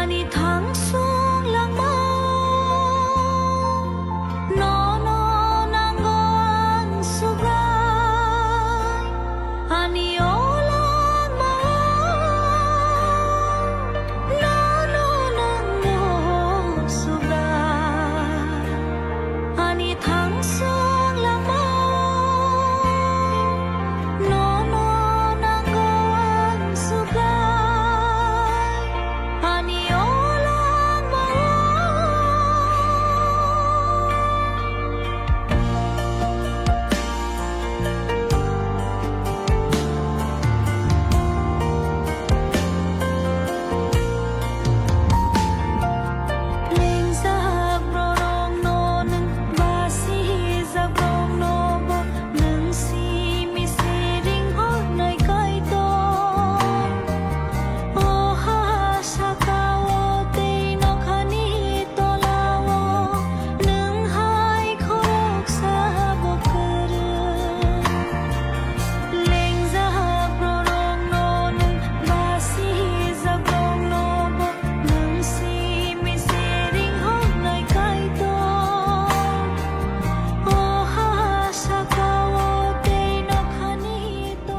Ani thang xuống lang mau no no nangon subrai ani olang mau no no nangon subrai ani thang xuống lang mau no no nangon subrai ani olang mau Ling sa brorong no nang basi sa brong no bo nang si mi siring ho nai kai to o ha sa kawo te no khani to lawo nang hai khok sa bo kar Ling sa brorong no nang basi sa brong no bo nang si mi siring ho nai kai to o ha sa kawo te no khani to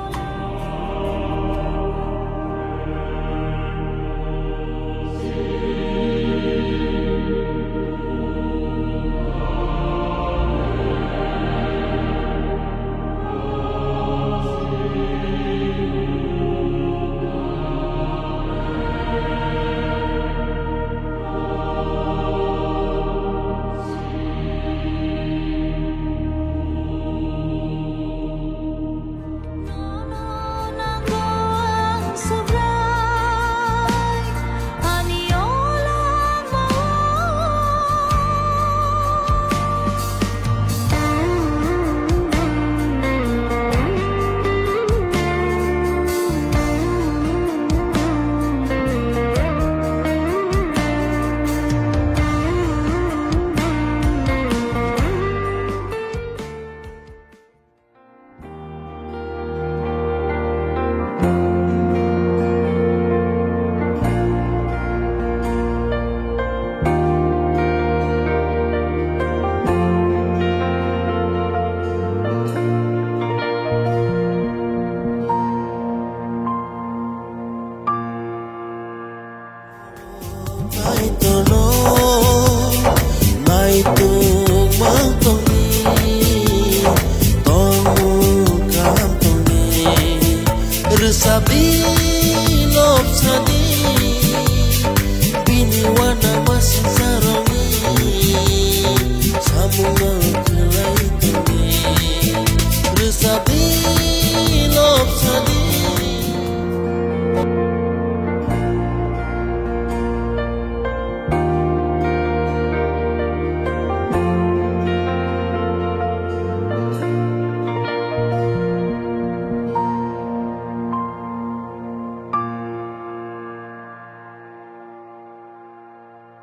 no no nangon subrai ani olang Mai tono, mai tu mang tongi, tomu kam tongi, resabi.